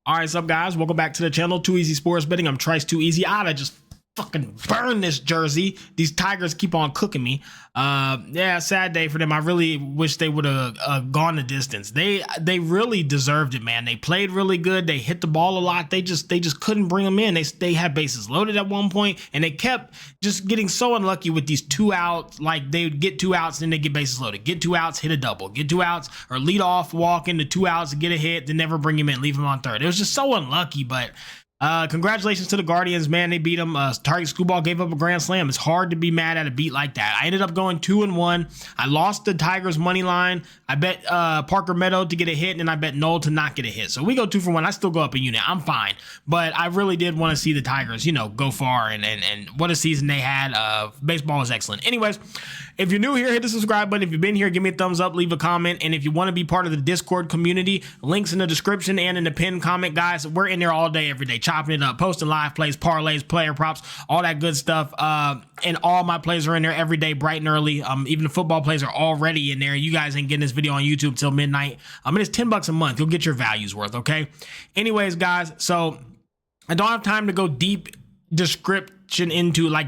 All right, what's up, guys? Welcome back to the channel. Too Easy Sports Betting. I'm Trice Too Easy. I just fucking burn this jersey. These Tigers keep on cooking me. Yeah, sad day for them. I really wish they would have gone the distance. They really deserved it, man. They played really good. They hit the ball a lot. They just couldn't bring them in. They had bases loaded at one point, and they kept just getting so unlucky with these 2 outs. Like, they would get 2 outs, then they get bases loaded. Get 2 outs, hit a double. Get 2 outs, or lead off, walk into 2 outs, get a hit, then never bring him in, leave him on third. It was just so unlucky, but congratulations to the Guardians, man. They beat them. Target Screwball gave up a grand slam. It's hard to be mad at a beat like that. I ended up going 2-1. I lost the Tigers money line. I bet Parker Meadow to get a hit, and I bet Noel to not get a hit. So we go 2 for 1. I still go up a unit. I'm fine. But I really did want to see the Tigers, go far, and what a season they had. Baseball is excellent. Anyways, if you're new here, hit the subscribe button. If you've been here, give me a thumbs up, leave a comment. And if you want to be part of the Discord community, links in the description and in the pinned comment, guys. We're in there all day, every day, chopping it up, posting live plays, parlays, player props, all that good stuff. And all my plays are in there every day, bright and early. Even the football plays are already in there. You guys ain't getting this video on YouTube till midnight. It's $10 a month. You'll get your values worth, okay? Anyways, guys, so I don't have time to go deep description into, like,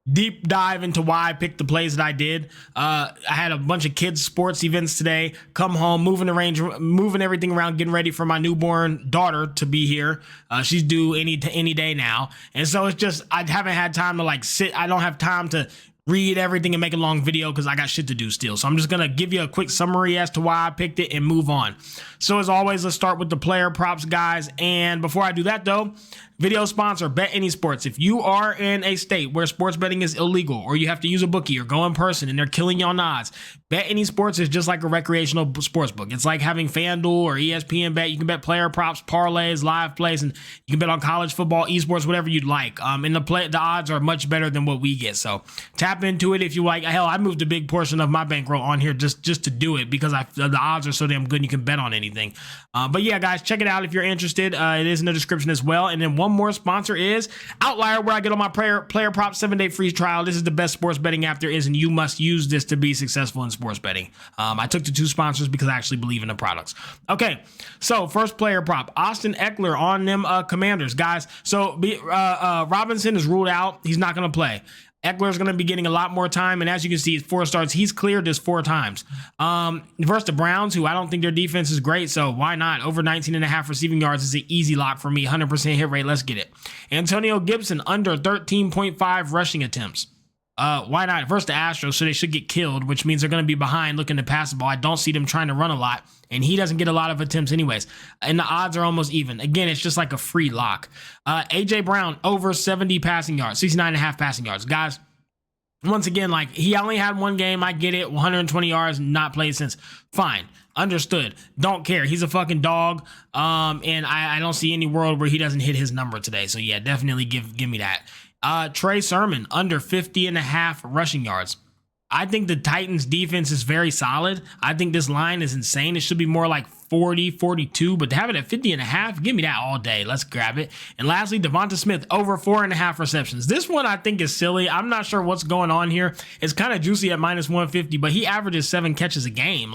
deep dive into why I picked the plays that I did. I had a bunch of kids sports events today. Come home, moving the range, moving everything around, getting ready for my newborn daughter to be here. She's due any day now, and so it's just I haven't had time to sit. I don't have time to read everything and make a long video because I got shit to do still. So I'm just gonna give you a quick summary as to why I picked it and move on. So as always, let's start with the player props, guys. And before I do that though, video sponsor, Bet Any Sports. If you are in a state where sports betting is illegal, or you have to use a bookie or go in person and they're killing you on odds, Bet Any Sports is just like a recreational sports book. It's like having FanDuel or ESPN Bet. You can bet player props, parlays, live plays, and you can bet on college football, esports, whatever you'd like. And the odds are much better than what we get. So tap into it if you like. Hell, I moved a big portion of my bankroll on here just to do it because the odds are so damn good. You can bet on anything. But yeah, guys, check it out if you're interested. It is in the description as well. And then one more sponsor is Outlier, where I get on my player prop 7-day free trial. This is the best sports betting app there is, and you must use this to be successful in sports betting. I took the 2 sponsors because I actually believe in the products. Okay, so first player prop, Austin Eckler on them Commanders, guys. So Robinson is ruled out. He's not going to play. Eckler's going to be getting a lot more time, and as you can see, 4 starts. He's cleared this 4 times. Versus the Browns, who I don't think their defense is great, so why not? Over 19.5 receiving yards is an easy lock for me. 100% hit rate. Let's get it. Antonio Gibson, under 13.5 rushing attempts. Why not? Versus the Astros, so they should get killed, which means they're going to be behind looking to pass the ball. I don't see them trying to run a lot, and he doesn't get a lot of attempts anyways. And the odds are almost even. Again, it's just like a free lock. A.J. Brown, over 70 passing yards, 69.5 passing yards. Guys, once again, he only had 1 game. I get it. 120 yards, not played since. Fine. Understood. Don't care. He's a fucking dog. And I don't see any world where he doesn't hit his number today. So yeah, definitely give me that. Trey Sermon, under 50.5 rushing yards. I think the Titans defense is very solid. I think this line is insane. It should be more like 40, 42, but to have it at 50.5, give me that all day. Let's grab it. And lastly, Devonta Smith, over 4.5 receptions. This one I think is silly. I'm not sure what's going on here. It's kind of juicy at -150, but he averages 7 catches a game.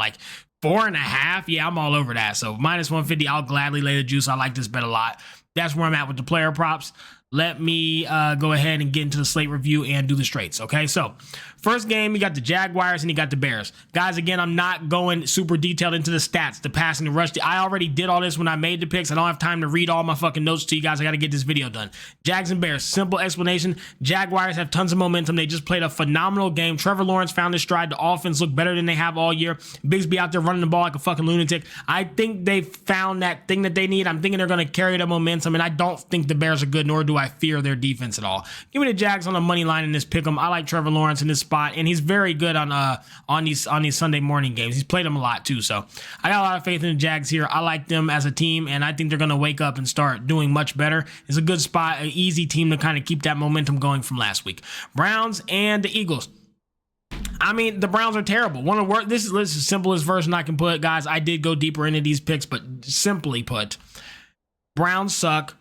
4.5, yeah, I'm all over that. So -150, I'll gladly lay the juice. I like this bet a lot. That's where I'm at with the player props. Let me go ahead and get into the slate review and do the straights, okay? So, first game, you got the Jaguars and you got the Bears. Guys, again, I'm not going super detailed into the stats, the passing, the rush. I already did all this when I made the picks. I don't have time to read all my fucking notes to you guys. I got to get this video done. Jags and Bears, simple explanation. Jaguars have tons of momentum. They just played a phenomenal game. Trevor Lawrence found his stride. The offense looked better than they have all year. Bigsby out there running the ball like a fucking lunatic. I think they found that thing that they need. I'm thinking they're going to carry the momentum, and I don't think the Bears are good, nor do I fear their defense at all. Give me the Jags on the money line in this pick 'em. I like Trevor Lawrence in this spot, and he's very good on these Sunday morning games. He's played them a lot too, so I got a lot of faith in the Jags here. I like them as a team, and I think they're going to wake up and start doing much better. It's a good spot, an easy team to kind of keep that momentum going from last week. Browns and the Eagles. The Browns are terrible. This is the simplest version I can put, guys. I did go deeper into these picks, but simply put, Browns suck.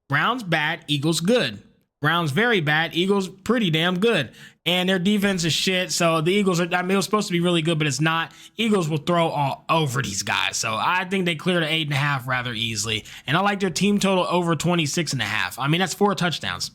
Browns bad, Eagles good. Browns very bad. Eagles pretty damn good. And their defense is shit. So the Eagles are, I mean, it was supposed to be really good, but it's not. Eagles will throw all over these guys. So I think they cleared an 8.5 rather easily. And I like their team total over 26.5. I mean, that's 4 touchdowns.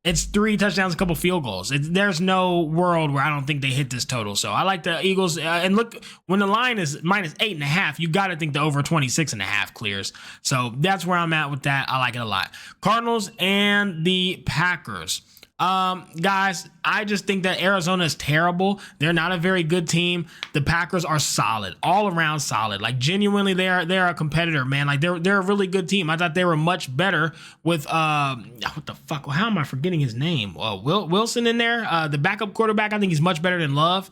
It's 3 touchdowns, a couple field goals. There's no world where I don't think they hit this total. So I like the Eagles. And look, when the line is minus 8.5, you got to think the over 26.5 clears. So that's where I'm at with that. I like it a lot. Cardinals and the Packers. Guys, I just think that Arizona is terrible. They're not a very good team. The Packers are solid, all around solid. Like genuinely, they're a competitor, man. Like they're a really good team. I thought they were much better with what the fuck? How am I forgetting his name? Wilson in there, the backup quarterback. I think he's much better than Love.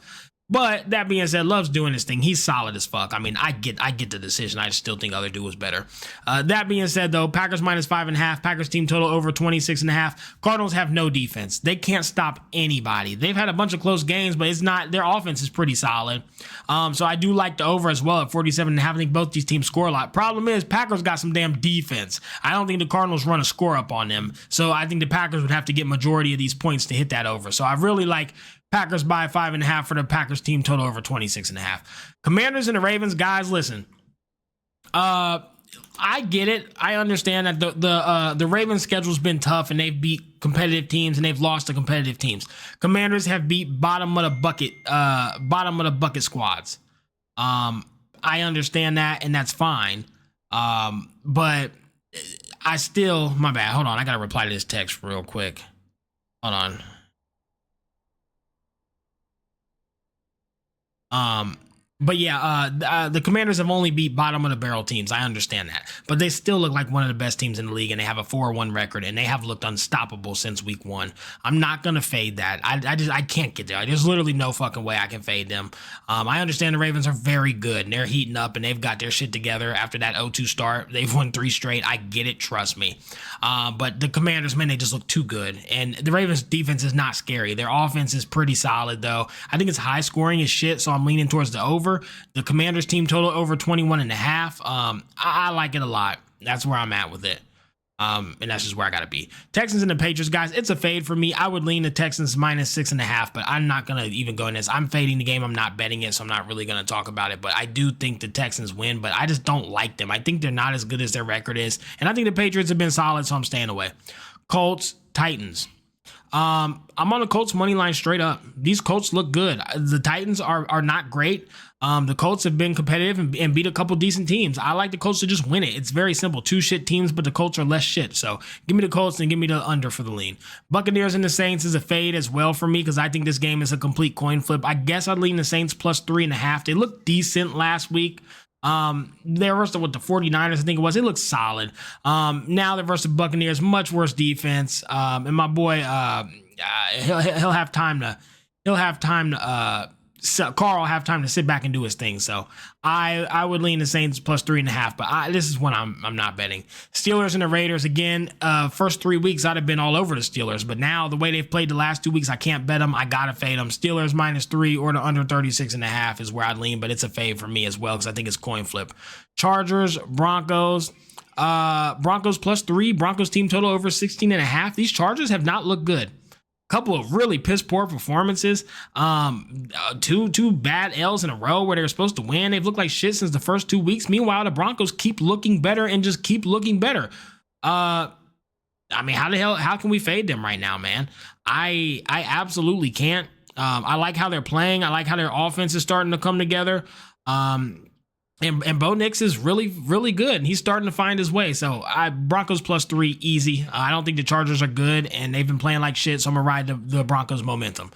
But that being said, Love's doing his thing. He's solid as fuck. I mean, I get the decision. I just still think other dude was better. That being said, though, Packers minus 5.5. Packers team total over 26.5. Cardinals have no defense. They can't stop anybody. They've had a bunch of close games, but it's not. Their offense is pretty solid. So I do like the over as well at 47.5. I think both these teams score a lot. Problem is, Packers got some damn defense. I don't think the Cardinals run a score up on them. So I think the Packers would have to get majority of these points to hit that over. So I really like Packers by 5.5 for the Packers team total over 26.5. Commanders and the Ravens, guys, listen. I get it. I understand that the Ravens schedule's been tough and they've beat competitive teams and they've lost to competitive teams. Commanders have beat bottom of the bucket squads. I understand that and that's fine. But I still, my bad. Hold on, I gotta reply to this text real quick. Hold on. But yeah, the Commanders have only beat bottom of the barrel teams. I understand that, but they still look like one of the best teams in the league, and they have a 4-1 record, and they have looked unstoppable since week 1. I'm not gonna fade that. I can't get there. There's literally no fucking way I can fade them. I understand the Ravens are very good, and they're heating up, and they've got their shit together after that 0-2 start. They've won 3 straight. I get it. Trust me. But the Commanders, man, they just look too good, and the Ravens defense is not scary. Their offense is pretty solid, though. I think it's high scoring as shit, so I'm leaning towards the over. The Commanders team total over 21.5. I like it a lot. That's where I'm at with it. And that's just where I gotta be. Texans and the Patriots, guys, it's a fade for me. I would lean the Texans minus 6.5, but I'm not gonna even go in this. I'm fading the game. I'm not betting it, so I'm not really gonna talk about it. But I do think the Texans win, but I just don't like them. I think they're not as good as their record is, and I think the Patriots have been solid, so I'm staying away. Colts, Titans. I'm on the Colts money line straight up. These Colts look good. The Titans are not great. The Colts have been competitive and beat a couple decent teams. I like the Colts to just win it. It's very simple. 2 shit teams, but the Colts are less shit. So give me the Colts and give me the under for the lean. Buccaneers and the Saints is a fade as well for me because I think this game is a complete coin flip. I guess I'd lean the Saints plus 3.5. They looked decent last week. They're versus the 49ers, I think it was. It looks solid. Now they're versus the Buccaneers, much worse defense. And my boy, he'll have time to Carl will have time to sit back and do his thing. So I would lean the Saints plus 3.5, but this is one I'm not betting. Steelers and the Raiders, again, first 3 weeks I'd have been all over the Steelers, but now the way they've played the last 2 weeks, I can't bet them. I gotta fade them. Steelers minus 3 or the under 36.5 is where I'd lean, but it's a fade for me as well because I think it's coin flip. Chargers, Broncos. Broncos plus 3. Broncos team total over 16.5. These Chargers have not looked good. Couple of really piss poor performances. Two bad L's in a row where they were supposed to win. They've looked like shit since the first 2 weeks. Meanwhile, the Broncos keep looking better and just keep looking better. I mean, how can we fade them right now, man? I absolutely can't. I like how they're playing. I like how their offense is starting to come together. And Bo Nix is really, really good, and he's starting to find his way. So Broncos plus 3, easy. I don't think the Chargers are good, and they've been playing like shit, so I'm going to ride the Broncos momentum.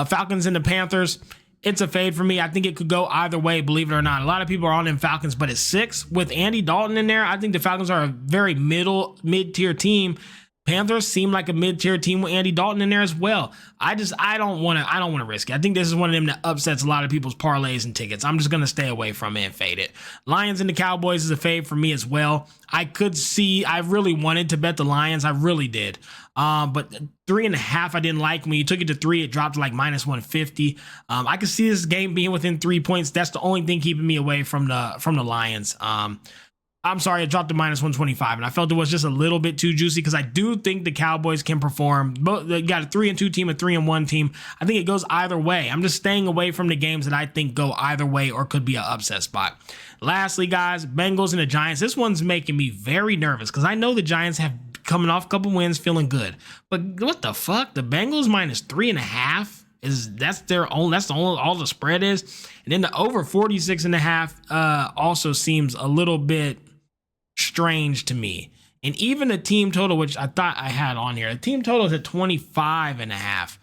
Falcons and the Panthers, it's a fade for me. I think it could go either way, believe it or not. A lot of people are on them Falcons, but it's 6. With Andy Dalton in there, I think the Falcons are a very mid-tier team. Panthers seem like a mid-tier team with Andy Dalton in there as well. I don't want to risk it. I think this is one of them that upsets a lot of people's parlays and tickets. I'm just going to stay away from it and fade it. Lions and the Cowboys is a fade for me as well. I really wanted to bet the Lions. I really did. But 3.5 I didn't like. When you took it to 3, it dropped to like minus 150. I could see this game being within 3 points. That's the only thing keeping me away from the Lions. I'm sorry, it dropped to minus 125, and I felt it was just a little bit too juicy because I do think the Cowboys can perform. But they got a 3-2 team, a 3-1 team. I think it goes either way. I'm just staying away from the games that I think go either way or could be an upset spot. Lastly, guys, Bengals and the Giants. This one's making me very nervous because I know the Giants have coming off a couple wins, feeling good. But what the fuck? The Bengals minus 3.5. That's all the spread is. And then the over 46.5 also seems a little bit strange to me. And even the team total, which I thought I had on here, the team total is at 25.5.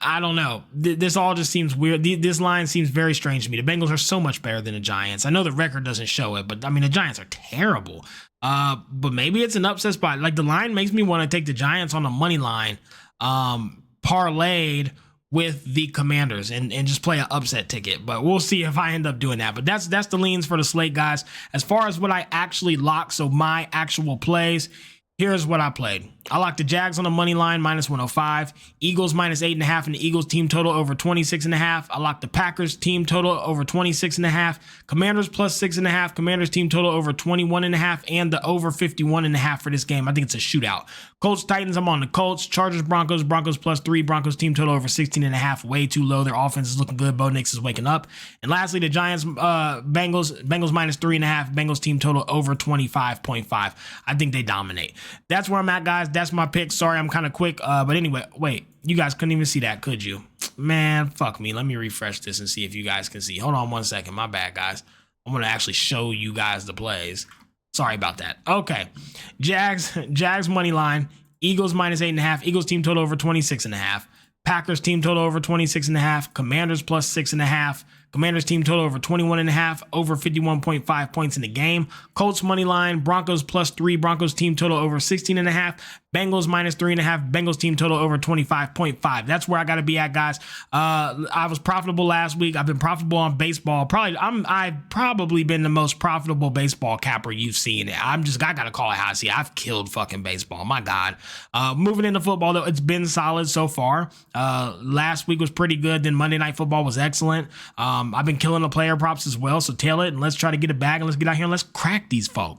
I don't know. This all just seems weird. This line seems very strange to me. The Bengals are so much better than the Giants. I know the record doesn't show it, but I mean, the Giants are terrible. But maybe it's an upset spot. Like, the line makes me want to take the Giants on the money line, parlayed with the Commanders and just play an upset ticket. But we'll see if I end up doing that. But that's the leans for the slate, guys. As far as what I actually lock, so my actual plays, here's what I played. I locked the Jags on the money line, minus 105. Eagles minus 8.5, and the Eagles team total over 26.5. I locked the Packers team total over 26.5. Commanders plus 6.5. Commanders team total over 21.5, and the over 51.5 for this game. I think it's a shootout. Colts Titans, I'm on the Colts. Chargers Broncos, Broncos plus 3. Broncos team total over 16.5. Way too low. Their offense is looking good. Bo Nix is waking up. And lastly, the Giants Bengals minus 3.5. Bengals team total over 25.5. I think they dominate. That's where I'm at, guys. That's my pick. Sorry, I'm kind of quick. But anyway, wait, you guys couldn't even see that, could you? Man, fuck me. Let me refresh this and see if you guys can see. Hold on 1 second. My bad, guys. I'm going to actually show you guys the plays. Sorry about that. Okay. Jags money line. Eagles minus 8.5. Eagles team total over 26.5. Packers team total over 26.5. Commanders plus 6.5. Commanders team total over 21.5, over 51.5 points in the game. Colts money line, Broncos plus 3, Broncos team total over 16.5. Bengals minus 3.5, Bengals team total over 25.5. That's where I got to be at, guys. I was profitable last week. I've been profitable on baseball. I've probably been the most profitable baseball capper you've seen. I got to call it how I see it. I've killed fucking baseball. My God. Moving into football, though, it's been solid so far. Last week was pretty good. Then Monday Night Football was excellent. I've been killing the player props as well, so tail it and let's try to get it back and let's get out here and let's crack these folks.